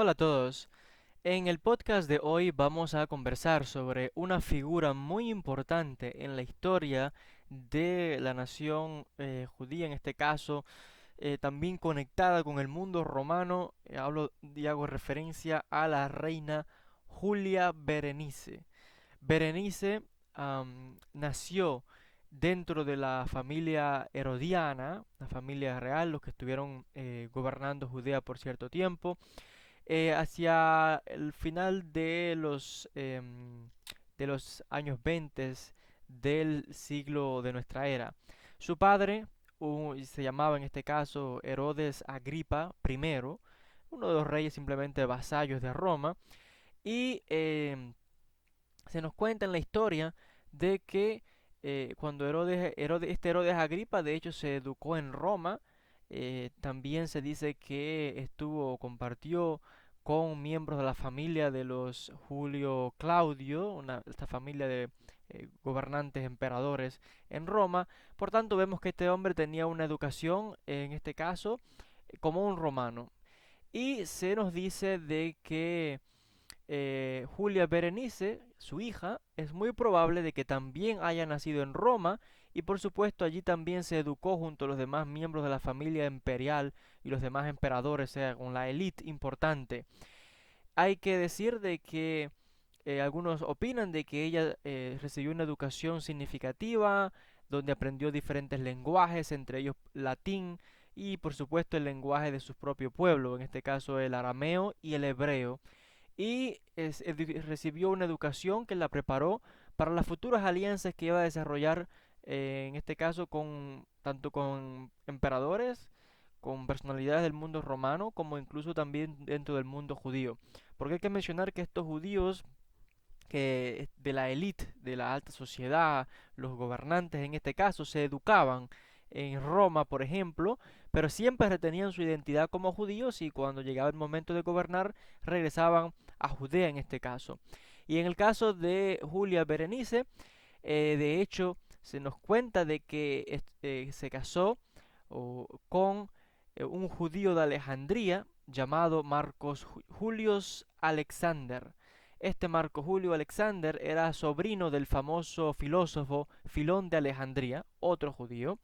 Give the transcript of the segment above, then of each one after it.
Hola a todos. En el podcast de hoy vamos a conversar sobre una figura muy importante en la historia de la nación judía, en este caso, también conectada con el mundo romano. Hablo y hago referencia a la reina Julia Berenice. Berenice nació dentro de la familia herodiana, la familia real, los que estuvieron gobernando Judea por cierto tiempo hacia el final de los años 20 del siglo de nuestra era. Su padre se llamaba en este caso Herodes Agripa I, uno de los reyes simplemente vasallos de Roma, y se nos cuenta en la historia de que cuando este Herodes Agripa de hecho se educó en Roma, también se dice que compartió con miembros de la familia de los Julio Claudio, esta familia de gobernantes, emperadores en Roma. Por tanto, vemos que este hombre tenía una educación, en este caso, como un romano. Y se nos dice de que Julia Berenice, su hija, es muy probable de que también haya nacido en Roma y por supuesto allí también se educó junto a los demás miembros de la familia imperial y los demás emperadores, o sea, con la élite importante. Hay que decir de que algunos opinan de que ella recibió una educación significativa, donde aprendió diferentes lenguajes, entre ellos latín y por supuesto el lenguaje de su propio pueblo, en este caso el arameo y el hebreo y recibió una educación que la preparó para las futuras alianzas que iba a desarrollar, en este caso tanto con emperadores, con personalidades del mundo romano, como incluso también dentro del mundo judío. Porque hay que mencionar que estos judíos que de la élite, de la alta sociedad, los gobernantes en este caso, se educaban en Roma, por ejemplo, pero siempre retenían su identidad como judíos y cuando llegaba el momento de gobernar regresaban a Judea en este caso. Y en el caso de Julia Berenice, de hecho, se nos cuenta de que se casó con un judío de Alejandría llamado Marcos Julius Alexander. Este Marco Julio Alexander era sobrino del famoso filósofo Filón de Alejandría, otro judío,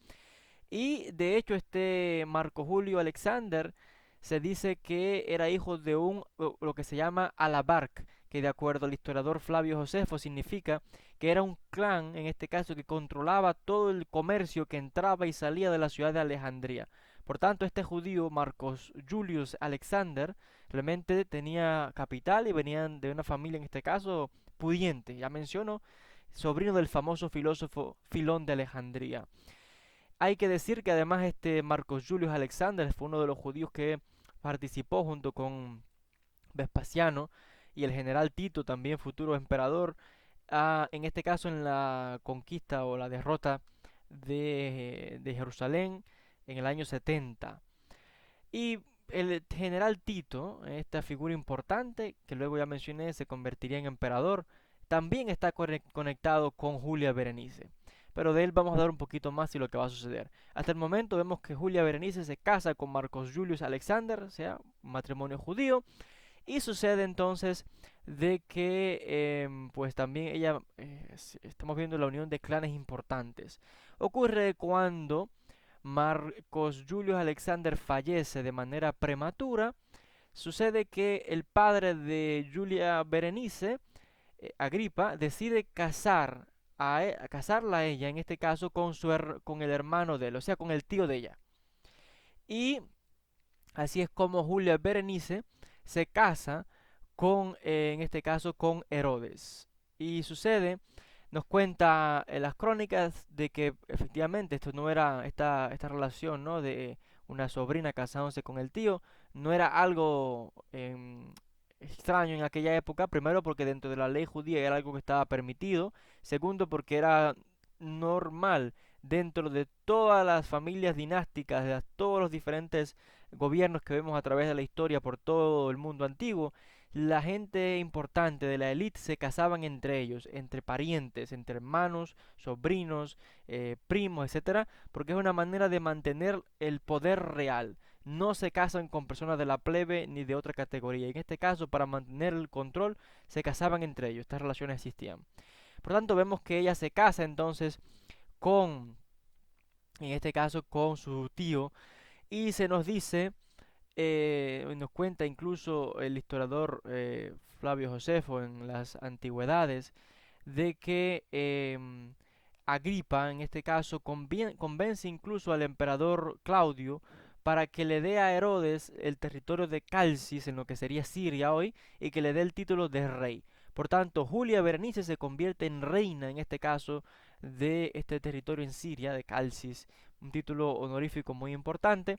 y de hecho este Marco Julio Alexander se dice que era hijo de lo que se llama Alabarc, que de acuerdo al historiador Flavio Josefo significa que era un clan, en este caso, que controlaba todo el comercio que entraba y salía de la ciudad de Alejandría. Por tanto, este judío, Marcos Julius Alexander, realmente tenía capital y venían de una familia, en este caso, pudiente. Ya menciono, sobrino del famoso filósofo Filón de Alejandría. Hay que decir que además este Marcos Julius Alexander fue uno de los judíos que participó junto con Vespasiano y el general Tito, también futuro emperador, en este caso en la conquista o la derrota de Jerusalén en el año 70. Y el general Tito, esta figura importante que luego ya mencioné, se convertiría en emperador, también está conectado con Julia Berenice. Pero de él vamos a dar un poquito más y lo que va a suceder. Hasta el momento vemos que Julia Berenice se casa con Marcos Julius Alexander, o sea, un matrimonio judío, y sucede entonces de que pues también ella, estamos viendo la unión de clanes importantes. Ocurre cuando Marcos Julius Alexander fallece de manera prematura. Sucede que el padre de Julia Berenice, Agripa, decide casarla a ella, en este caso, con el hermano de él, o sea, con el tío de ella. Y así es como Julia Berenice se casa en este caso, con Herodes. Y sucede, nos cuenta en las crónicas de que efectivamente esto no era esta relación, ¿no? De una sobrina casándose con el tío, no era algo extraño en aquella época, primero porque dentro de la ley judía era algo que estaba permitido, segundo porque era normal dentro de todas las familias dinásticas, de todos los diferentes gobiernos que vemos a través de la historia por todo el mundo antiguo, la gente importante de la élite se casaban entre ellos, entre parientes, entre hermanos, sobrinos, primos, etcétera, porque es una manera de mantener el poder real. no se casan con personas de la plebe ni de otra categoría. En este caso, para mantener el control, se casaban entre ellos. Estas relaciones existían. Por tanto, vemos que ella se casa entonces con, en este caso, con su tío, y se nos dice, nos cuenta incluso el historiador Flavio Josefo en las antigüedades, de que Agripa, en este caso, convence incluso al emperador Claudio para que le dé a Herodes el territorio de Calcis, en lo que sería Siria hoy, y que le dé el título de rey. Por tanto, Julia Berenice se convierte en reina, en este caso, de este territorio en Siria, de Calcis, un título honorífico muy importante.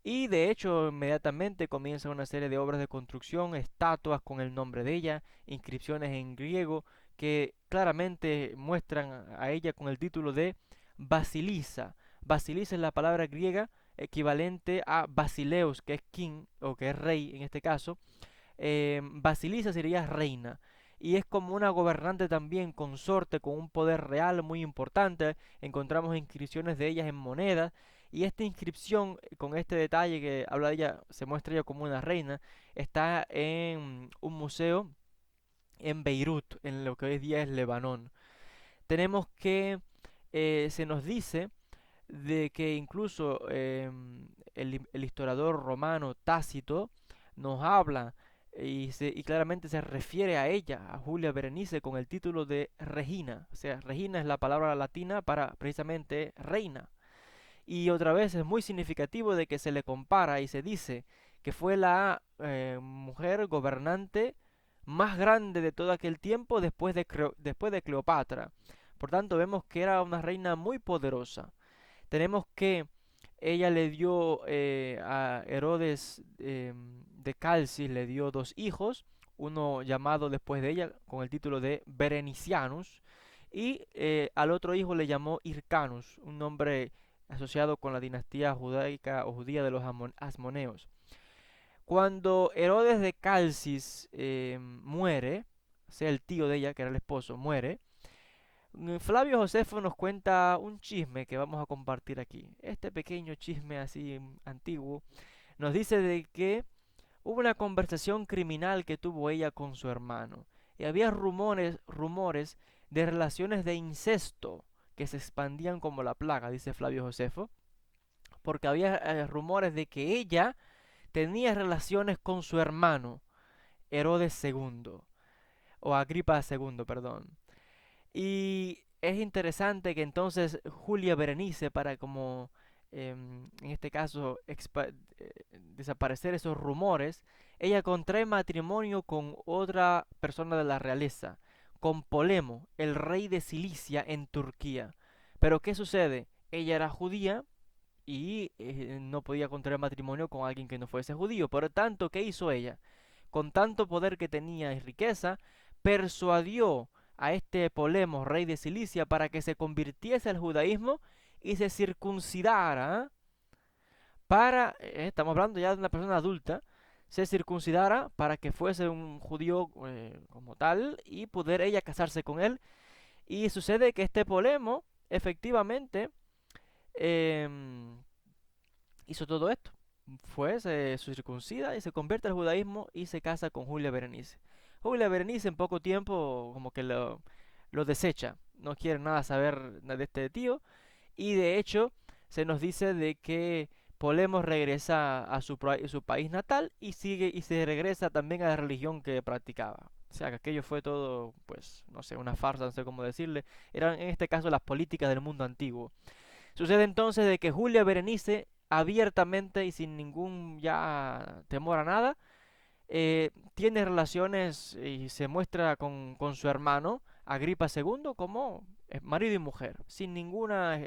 Y de hecho, inmediatamente comienza una serie de obras de construcción, estatuas con el nombre de ella, inscripciones en griego que claramente muestran a ella con el título de Basilisa. Basilisa es la palabra griega equivalente a Basileus, que es king o que es rey en este caso. Basilisa sería reina. Y es como una gobernante también, consorte, con un poder real muy importante. Encontramos inscripciones de ellas en monedas. Y esta inscripción, con este detalle que habla de ella, se muestra ella como una reina, está en un museo en Beirut, en lo que hoy día es Lebanón. Tenemos que se nos dice de que incluso el historiador romano Tácito nos habla y claramente se refiere a ella, a Julia Berenice, con el título de Regina. O sea, Regina es la palabra latina para precisamente reina. Y otra vez es muy significativo de que se le compara y se dice que fue la mujer gobernante más grande de todo aquel tiempo después de Cleopatra. Por tanto, vemos que era una reina muy poderosa. Tenemos que ella le dio a Herodes de Calcis, le dio dos hijos, uno llamado después de ella con el título de Berenicianus, y al otro hijo le llamó Hircanus, un nombre asociado con la dinastía judaica o judía de los Asmoneos. Cuando Herodes de Calcis muere, o sea, el tío de ella, que era el esposo, muere, Flavio Josefo nos cuenta un chisme que vamos a compartir aquí. Este pequeño chisme así antiguo nos dice de que hubo una conversación criminal que tuvo ella con su hermano. Y había rumores de relaciones de incesto que se expandían como la plaga, dice Flavio Josefo, porque había rumores de que ella tenía relaciones con su hermano, Herodes segundo o Agripa segundo, perdón. Y es interesante que entonces Julia Berenice, para como en este caso desaparecer esos rumores, ella contrae matrimonio con otra persona de la realeza, con Polemo, el rey de Cilicia en Turquía. Pero ¿qué sucede? Ella era judía y no podía contraer matrimonio con alguien que no fuese judío. Por lo tanto, ¿qué hizo ella? Con tanto poder que tenía y riqueza, persuadió a este Polemo, rey de Cilicia, para que se convirtiese al judaísmo y se circuncidara estamos hablando ya de una persona adulta, se circuncidara para que fuese un judío como tal y poder ella casarse con él. Y sucede que este Polemo efectivamente em, hizo todo esto. Se circuncida y se convierte al judaísmo y se casa con Julia Berenice. Julia Berenice en poco tiempo como que lo desecha, no quiere nada saber de este tío y de hecho se nos dice de que Polemo regresa a su país natal y sigue y se regresa también a la religión que practicaba. O sea que aquello fue todo, pues, no sé, una farsa, no sé cómo decirle. Eran en este caso las políticas del mundo antiguo. Sucede entonces de que Julia Berenice abiertamente y sin ningún ya temor a nada, tiene relaciones y se muestra con su hermano Agripa II como marido y mujer, sin ninguna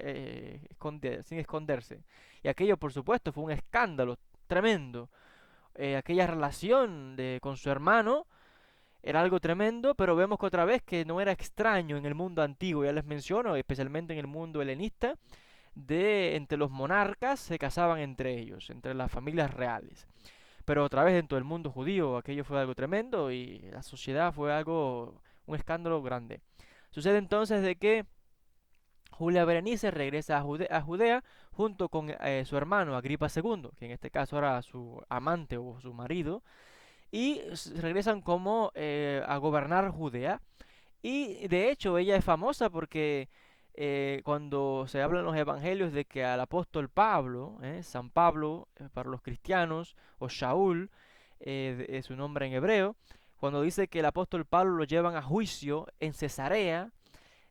sin esconderse. Y aquello, por supuesto, fue un escándalo tremendo. Aquella relación con su hermano era algo tremendo, pero vemos que otra vez que no era extraño en el mundo antiguo, ya les menciono, especialmente en el mundo helenista, de entre los monarcas se casaban entre ellos, entre las familias reales. Pero otra vez en todo el mundo judío aquello fue algo tremendo y la sociedad fue algo, un escándalo grande. Sucede entonces de que Julia Berenice regresa a Judea junto con su hermano Agripa II, que en este caso era su amante o su marido, y regresan como a gobernar Judea. Y de hecho ella es famosa porque cuando se habla en los evangelios de que al apóstol Pablo, San Pablo para los cristianos, o Shaul, es su nombre en hebreo, cuando dice que el apóstol Pablo lo llevan a juicio en Cesarea,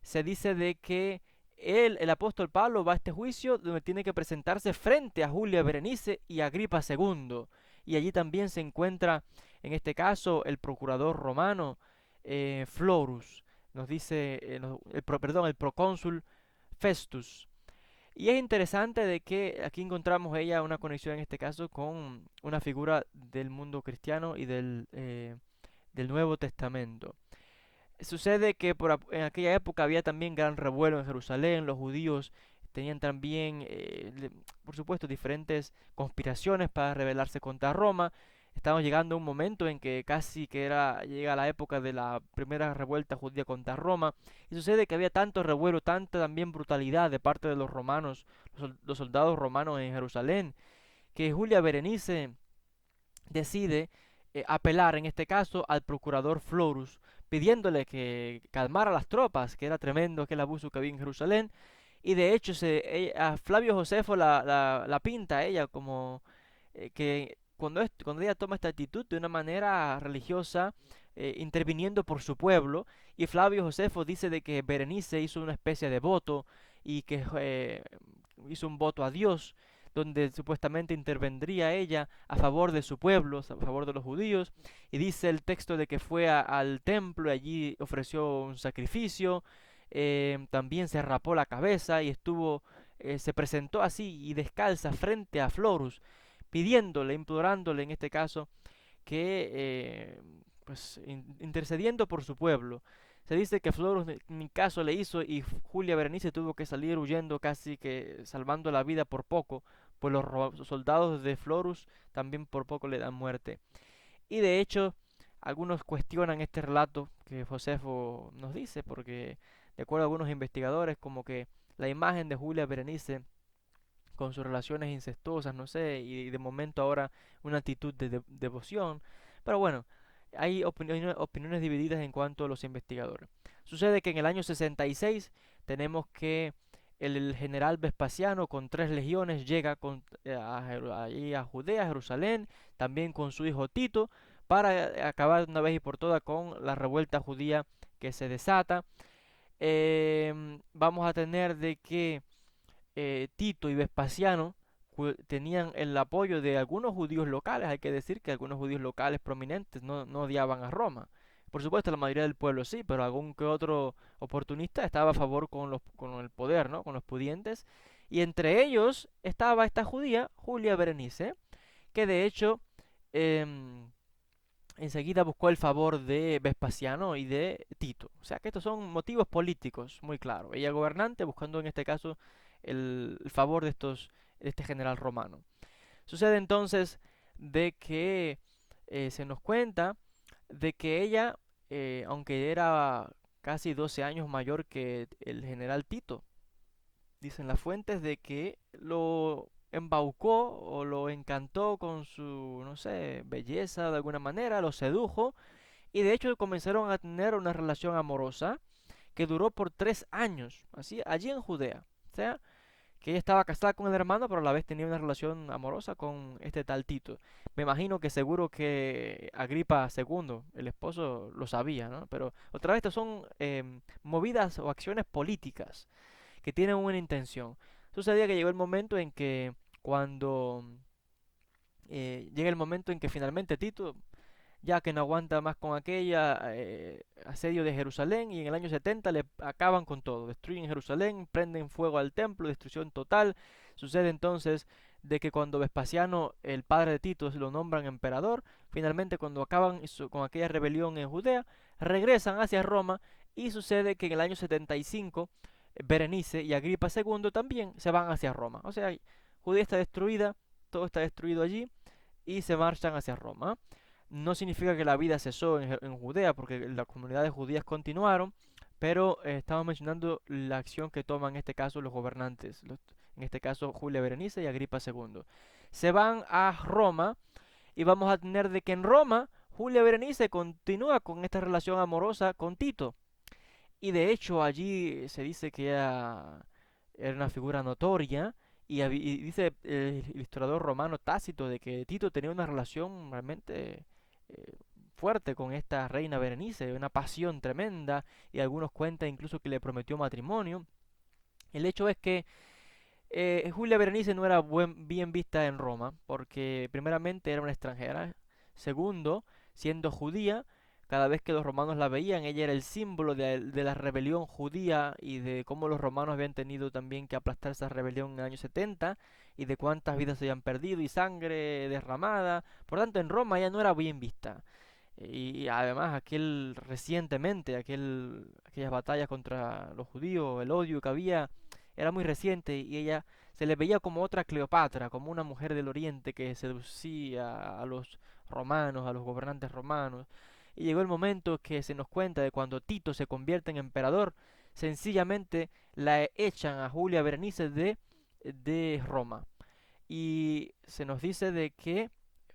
se dice de que él, el apóstol Pablo, va a este juicio donde tiene que presentarse frente a Julia Berenice y Agripa II. Y allí también se encuentra, en este caso, el procurador romano Florus, nos dice, perdón, el procónsul Festus. Y es interesante de que aquí encontramos ella una conexión en este caso con una figura del mundo cristiano y del Nuevo Testamento. Sucede que en aquella época había también gran revuelo en Jerusalén, los judíos tenían también, por supuesto, diferentes conspiraciones para rebelarse contra Roma. Estamos llegando a un momento en que casi que llega la época de la primera revuelta judía contra Roma, y sucede que había tanto revuelo, tanta también brutalidad de parte de los romanos, los soldados romanos en Jerusalén, que Julia Berenice decide apelar en este caso al procurador Florus, pidiéndole que calmara las tropas, que era tremendo aquel abuso que había en Jerusalén. Y de hecho a Flavio Josefo la pinta a ella como que cuando ella toma esta actitud de una manera religiosa, interviniendo por su pueblo, y Flavio Josefo dice de que Berenice hizo una especie de voto y que hizo un voto a Dios, donde supuestamente intervendría ella a favor de su pueblo, a favor de los judíos, y dice el texto de que fue al templo y allí ofreció un sacrificio, también se rapó la cabeza y se presentó así y descalza frente a Florus, pidiéndole, implorándole en este caso, que pues intercediendo por su pueblo. Se dice que Florus ni caso le hizo y Julia Berenice tuvo que salir huyendo casi que salvando la vida por poco, pues los soldados de Florus también por poco le dan muerte. Y de hecho, algunos cuestionan este relato que Josefo nos dice, porque de acuerdo a algunos investigadores, como que la imagen de Julia Berenice con sus relaciones incestuosas, no sé, y de momento ahora una actitud de devoción. Pero bueno, hay opiniones divididas en cuanto a los investigadores. Sucede que en el año 66 tenemos que el general Vespasiano con 3 legiones llega allí a Judea, a Jerusalén, también con su hijo Tito, para acabar de una vez y por todas con la revuelta judía que se desata. Vamos a tener de que Tito y Vespasiano tenían el apoyo de algunos judíos locales. Hay que decir que algunos judíos locales prominentes no odiaban a Roma. Por supuesto, la mayoría del pueblo sí, pero algún que otro oportunista estaba a favor con el poder, ¿no? Con los pudientes. Y entre ellos estaba esta judía, Julia Berenice, que de hecho em, enseguida buscó el favor de Vespasiano y de Tito. O sea que estos son motivos políticos, muy claros. Ella gobernante buscando en este caso el favor de este general romano. Sucede entonces de que se nos cuenta de que ella, aunque era casi 12 años mayor que el general Tito, dicen las fuentes de que lo embaucó o lo encantó con su, no sé, belleza de alguna manera, lo sedujo y de hecho comenzaron a tener una relación amorosa que duró por 3 años, así, allí en Judea. O sea, que ella estaba casada con el hermano, pero a la vez tenía una relación amorosa con este tal Tito. Me imagino que seguro que Agripa II, el esposo, lo sabía, ¿no? Pero otra vez, estas son movidas o acciones políticas que tienen una intención. Sucedía que llegó el momento en que cuando llega el momento en que finalmente Tito, ya que no aguanta más con aquella asedio de Jerusalén, y en el año 70 le acaban con todo, destruyen Jerusalén, prenden fuego al templo, destrucción total. Sucede entonces de que cuando Vespasiano, el padre de Tito, lo nombran emperador, finalmente cuando acaban con aquella rebelión en Judea, regresan hacia Roma y sucede que en el año 75 Berenice y Agripa II también se van hacia Roma. O sea, Judea está destruida, todo está destruido allí y se marchan hacia Roma. No significa que la vida cesó en Judea, porque las comunidades judías continuaron, pero estamos mencionando la acción que toman en este caso los gobernantes, en este caso Julia Berenice y Agripa II. Se van a Roma y vamos a tener de que en Roma Julia Berenice continúa con esta relación amorosa con Tito. Y de hecho allí se dice que ella era una figura notoria y dice el historiador romano Tácito de que Tito tenía una relación realmente fuerte con esta reina Berenice, una pasión tremenda y algunos cuentan incluso que le prometió matrimonio. El hecho es que Julia Berenice no era bien vista en Roma, porque primeramente era una extranjera, segundo, siendo judía, cada vez que los romanos la veían, ella era el símbolo de la rebelión judía y de cómo los romanos habían tenido también que aplastar esa rebelión en el año 70 y de cuántas vidas se habían perdido y sangre derramada. Por tanto, en Roma ella no era bien vista. Y además recientemente, aquellas batallas contra los judíos, el odio que había, era muy reciente y ella se le veía como otra Cleopatra, como una mujer del Oriente que seducía a los romanos, a los gobernantes romanos. Y llegó el momento que se nos cuenta de cuando Tito se convierte en emperador, sencillamente la echan a Julia Berenice de Roma. Y se nos dice de que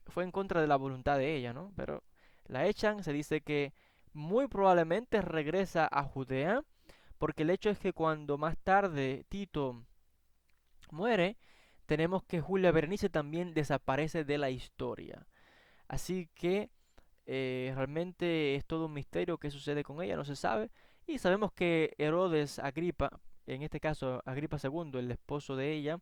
fue en contra de la voluntad de ella, ¿no? Pero la echan, se dice que muy probablemente regresa a Judea, porque el hecho es que cuando más tarde Tito muere, tenemos que Julia Berenice también desaparece de la historia. Así que realmente es todo un misterio qué sucede con ella, no se sabe. Y sabemos que Herodes Agripa, en este caso Agripa II, el esposo de ella,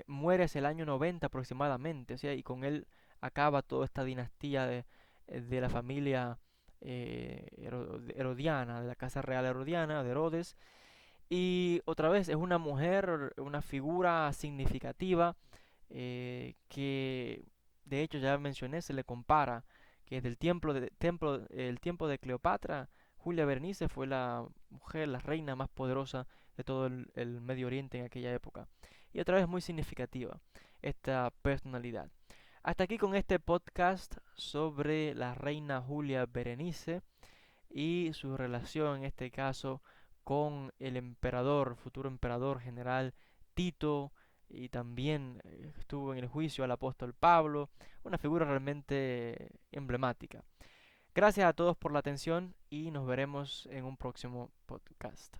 muere hacia el año 90 aproximadamente, o sea, y con él acaba toda esta dinastía de la familia herodiana, de la casa real herodiana, de Herodes, y otra vez es una mujer, una figura significativa que de hecho ya mencioné, se le compara que desde el tiempo de Cleopatra, Julia Berenice fue la mujer, la reina más poderosa de todo el Medio Oriente en aquella época. Y otra vez muy significativa esta personalidad. Hasta aquí con este podcast sobre la reina Julia Berenice y su relación en este caso con el emperador, futuro emperador general Tito, y también estuvo en el juicio al apóstol Pablo, una figura realmente emblemática. Gracias a todos por la atención y nos veremos en un próximo podcast.